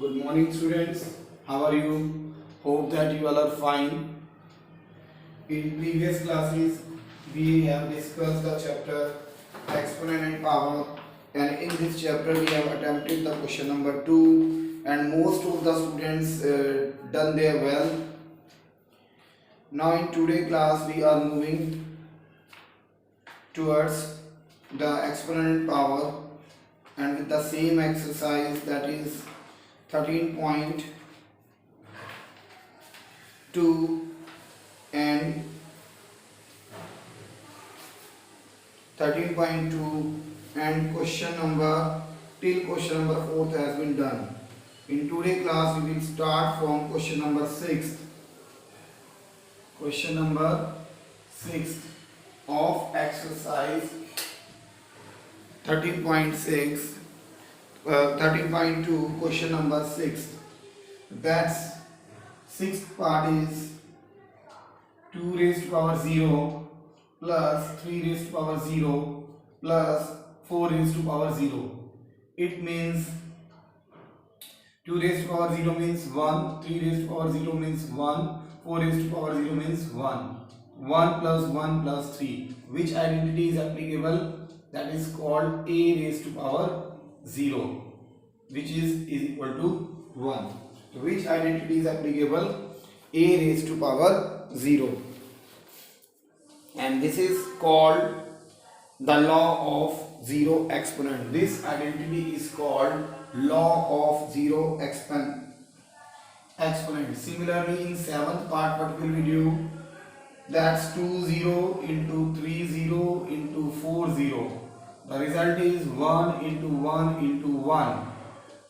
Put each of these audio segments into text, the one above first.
Good morning, students. How are you? Hope that you all are fine. In previous classes, we have discussed the chapter exponent and power, and in this chapter, we have attempted the question number 2, and most of the students done their well. Now, in today's class, we are moving towards the exponent and power, and with the same exercise, that is 13.2 and 13.2 and question number 4th has been done. In today's class we will start from question number 6. Question number 6 of exercise 13.6 13.2, question number 6. That's sixth part is 2 raised to power 0 plus 3 raised to power 0 plus 4 raised to power 0. It means 2 raised to power 0 means 1, 3 raised to power 0 means 1, 4 raised to power 0 means 1. 1 plus 1 plus 3. Which identity is applicable? That is called a raised to power 0, which is equal to 1. So which identity is applicable? A raised to power 0. And this is called the law of zero exponent. This identity is called law of zero exponent. Similarly, in 7th part, what will we do? That's 2 0 into 3 0 into 4 0. The result is 1 into 1 into 1.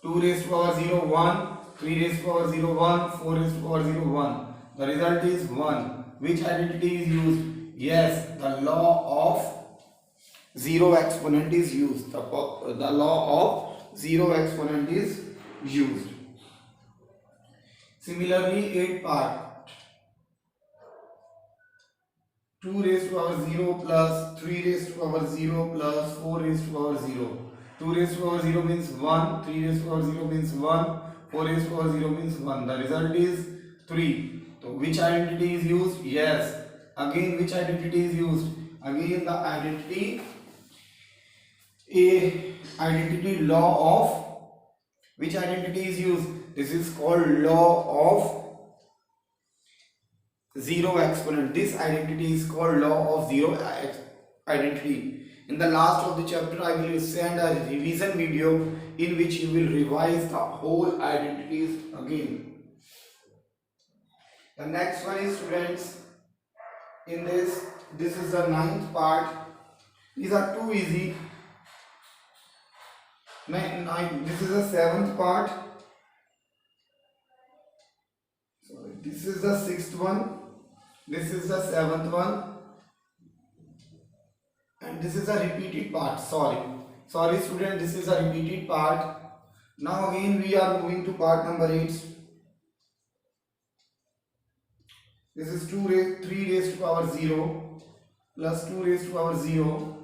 2 raised to power 0 1, 3 raised to power 0 1, 4 raised to power 0 1. The result is 1. Which identity is used? Yes, the law of zero exponent is used. The law of zero exponent is used. Similarly, 8th part. 2 raised to power 0 plus 3 raised to power 0 plus 4 raised to power 0. 2 raised to power 0 means 1, 3 raised to power 0 means 1, 4 raised to power 0 means 1. The result is 3. So which identity is used? Yes. Again, which identity is used? Again, the identity law of, which identity is used? This is called law of zero exponent. This identity is called law of zero identity. In the last of the chapter, I will send a revision video in which you will revise the whole identities again. The next one is, students, in this is the 9th part. These are too easy. This is the 7th part. Sorry, this is the 6th one. This is the 7th one, and this is a repeated part. Sorry student, this is a repeated part. Now again we are moving to part number 8. This is 3 raised to power 0 plus 2 raised to power 0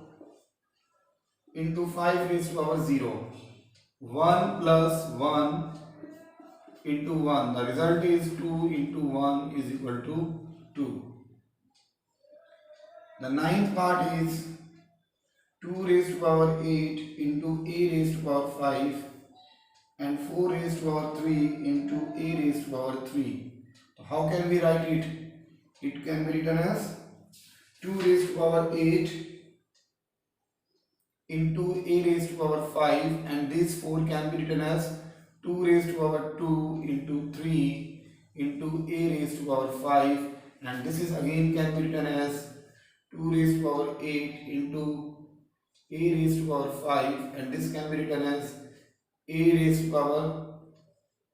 into 5 raised to power 0. 1 plus 1 into 1. The result is 2 into 1 is equal to 2. The 9th part is 2 raised to power 8 into a raised to power 5 and 4 raised to power 3 into a raised to power 3. So how can we write it? It can be written as 2 raised to power 8 into a raised to power 5, and this 4 can be written as 2 raised to power 2 into 3 into a raised to power 5, and this is again can be written as 2 raised to power 8 into a raised to power 5, and this can be written as a raised to power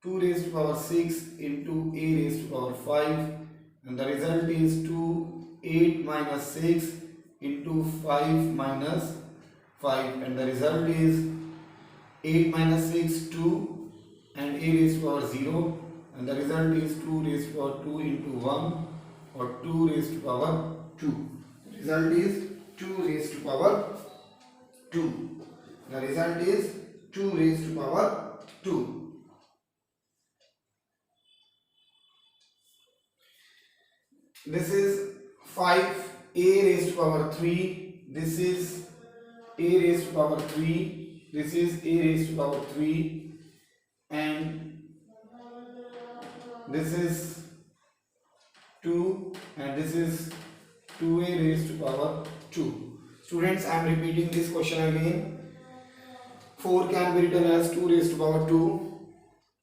2 raised to power 6 into a raised to power 5, and the result is 8 minus 6 into 5 minus 5, and the result is 8 minus 6 2 and a raised to power 0, and the result is 2 raised to power 2 into 1 or 2 raised to power 2. The result is 2 raised to power 2. The result is 2 raised to power 2. this is 5 a raised to power 3, this is a raised to power 3, this is a raised to power 3, and this is 2, and this is 2a raised to power 2. Students, I am repeating this question again. 4 can be written as 2 raised to power 2.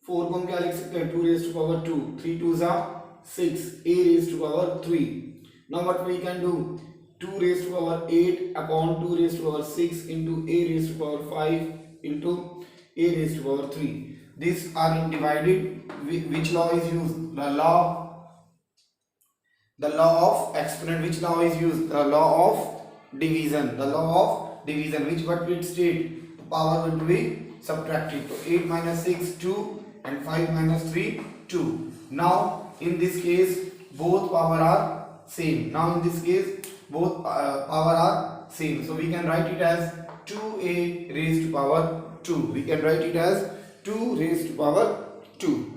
4 को हम क्या लिख सकते हैं? 2 raised to power 2. 3 2s are 6. A raised to power 3. Now what we can do? 2 raised to power 8 upon 2 raised to power 6 into A raised to power 5 into A raised to power 3. These are in divided. Which law is used? The law of exponent. Which law is used? The law of division. The law of division. Which what will state? The power will be subtracted. So 8 minus 6 2 and 5 minus 3 2. Now in this case both power are same. Now in this case both power are same. So we can write it as 2a raised to power 2. We can write it as 2 raised to power 2.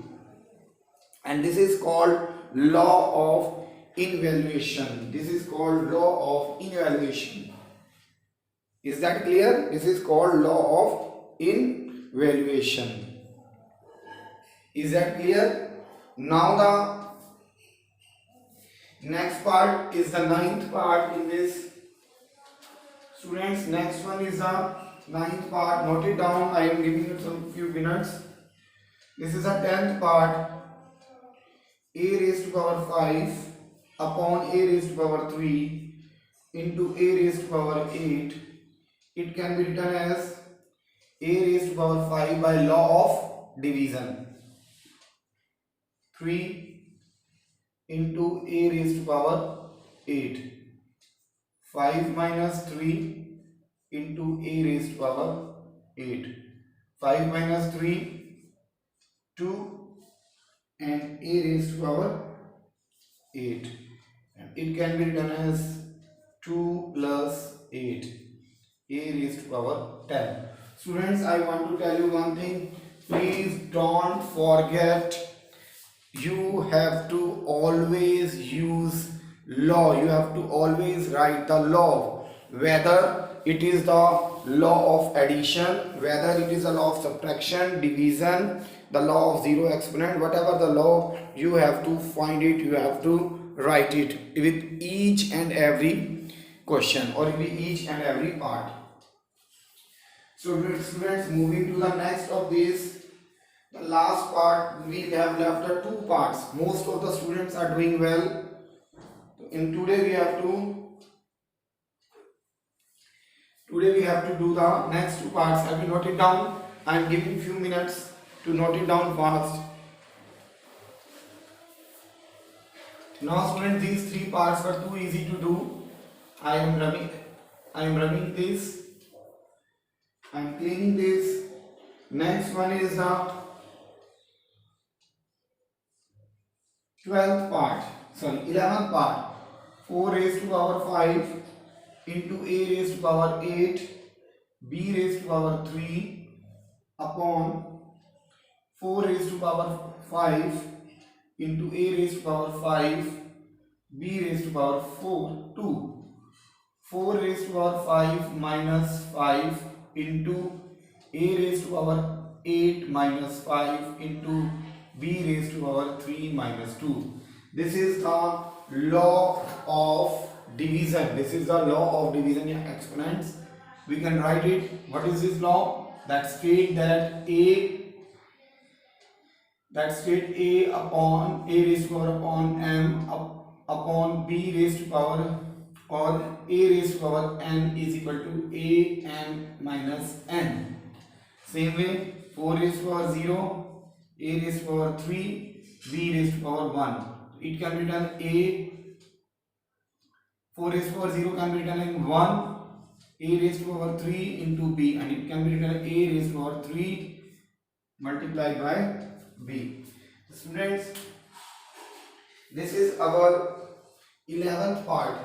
And this is called law of invaluation. This is called law of invaluation. Is that clear? This is called law of invaluation. Is that clear? Now the next part is the ninth part in this. Students, next one is the ninth part. Note it down. I am giving you some few minutes. This is the 10th part. A raised to power 5 upon A raised to power 3 into A raised to power 8. It can be written as A raised to power 5 by law of division. 3 into A raised to power 8. 5 minus 3 into A raised to power 8. 5 minus 3 2 and A raised to power 8. And it can be written as 2 plus 8. A raised to power 10. Students, I want to tell you one thing. Please don't forget, you have to always use law. You have to always write the law, whether it is the law of addition, whether it is the law of subtraction, division, the law of zero exponent, whatever the law, you have to find it, you have to write it with each and every question or with each and every part. So students, moving to the next of this, the last part, we have left the two parts. Most of the students are doing well. In today we have to do the next two parts. Have you noted down? I am giving few minutes to note it down fast. Now students, these three parts were too easy to do. I am running this. I am cleaning this. Next one is the 11th part. 4 raised to power 5 into A raised to power 8 B raised to power 3 upon 4 raised to power 5 into A raised to power 5 B raised to power 2. 4 raised to power 5 minus 5 into A raised to power 8 minus 5 into B raised to power 3 minus 2. This is the law of division. This is the law of division in exponents. We can write it. What is this law? That state that A upon A raised to power upon M upon B raised to power or A raised to power n is equal to A m minus n. Same way, 4 raised to power 0, A raised to power 3, B raised to power 1. It can be written A 4 raised to power 0 can be written in 1, A raised to power 3 into B, and it can be written A raised to power 3 multiplied by B. Students, this is our 11th part.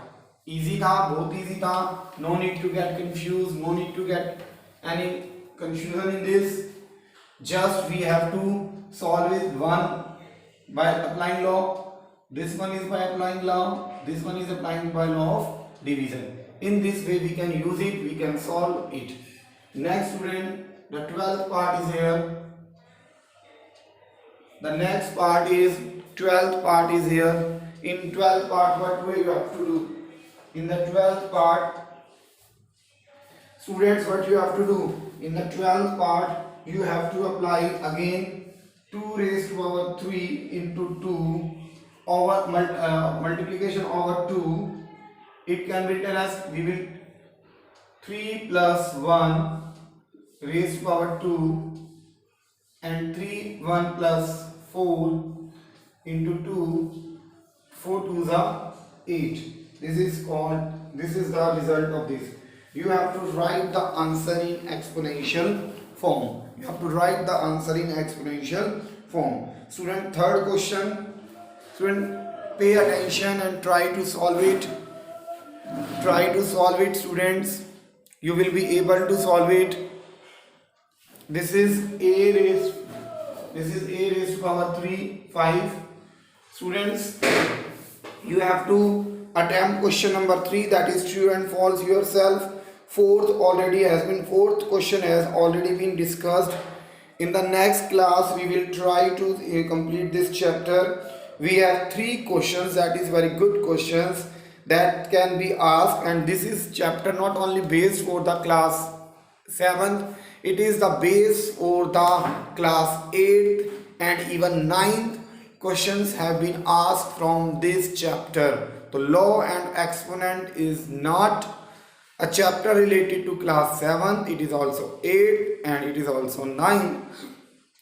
Easy tha, बहुत easy tha. No need to get confused, no need to get any confusion in this. Just we have to solve it one by applying law. This one is by applying law. This one is applying by law of division. In this way we can use it, we can solve it. Next student, the 12th part is here. The next part is 12th part is here. In 12th part, what way you have to do? In the 12th part, students, what you have to do? In the 12th part, you have to apply again 2 raised to power 3 into 2 over multiplication over 2. It can be written as we will 3 plus 1 raised to power 2 and 3 1 plus 4 into 2, 4 2s are 8. This is the result of this. You have to write the answer in exponential form. You have to write the answer in exponential form. Student, third question. Student, pay attention and try to solve it. Try to solve it, students. You will be able to solve it. This is a raised to power 3, 5. Students, you have to attempt question number 3, that is true and false yourself. Fourth question has already been discussed. In the next class we will try to complete this chapter. We have 3 questions, that is very good questions that can be asked, and this is chapter not only based for the class 7th, it is the base for the class 8th and even 9th. Questions have been asked from this chapter. The law and exponent is not a chapter related to class 7th, it is also 8th and it is also 9th,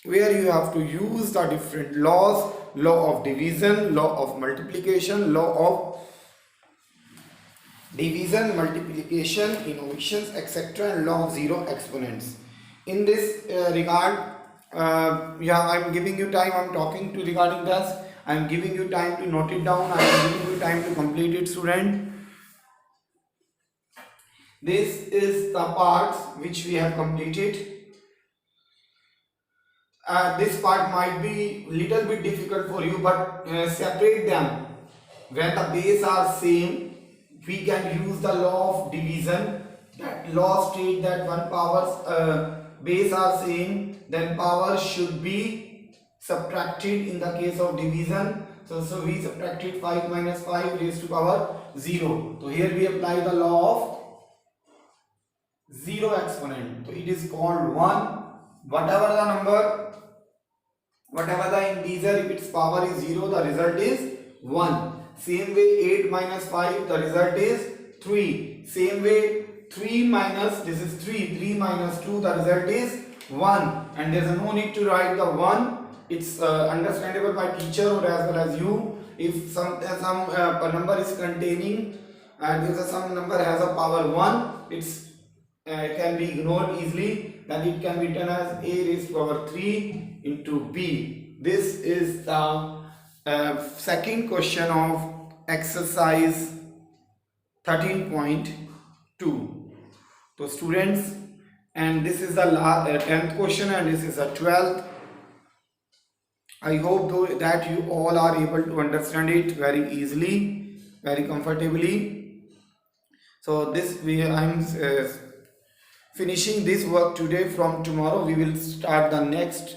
where you have to use the different laws: law of division, law of multiplication, law of division, multiplication, innovations, etc., and law of zero exponents. In this regard, I'm giving you time. I'm talking to regarding this. I'm giving you time to note it down. I'm giving you time to complete it, student. This is the parts which we have completed. This part might be little bit difficult for you, but separate them. When the base are same, we can use the law of division. That law states that when powers base are same, then power should be subtracted in the case of division. So we subtracted 5 minus 5 raised to power 0. So here we apply the law of zero exponent. So it is called 1. Whatever the number, whatever the integer, if its power is 0, the result is 1. Same way 8 minus 5, the result is 3. Same way 3 minus, this is 3 minus 2, the result is 1. And there is no need to write the 1. It's understandable by teacher or as well as you. If some number is containing and if some number has a power 1, it's can be ignored easily, then it can be written as a raised to power 3 into b. This is the second question of exercise 13.2. So students, and this is the 10th question and this is the 12th. I hope that you all are able to understand it very easily, very comfortably. So this I'm finishing this work today. From tomorrow we will start the next,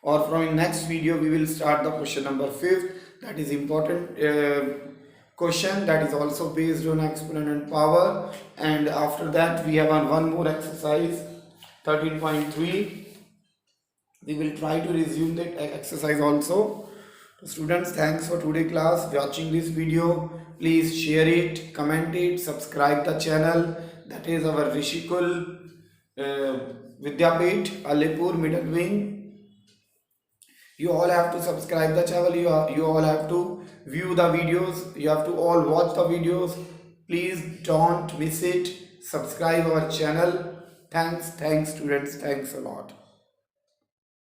or from next video we will start the question number 5th. That is important question, that is also based on exponent and power. And after that we have one more exercise 13.3. we will try to resume that exercise also. So students, thanks for today class, watching this video. Please share it, comment it, subscribe the channel, that is our Rishikul Vidyapit Alipur Middle Wing. You all have to subscribe the channel, you all have to view the videos, you have to all watch the videos. Please don't miss it. Subscribe our channel. Thanks students, thanks a lot.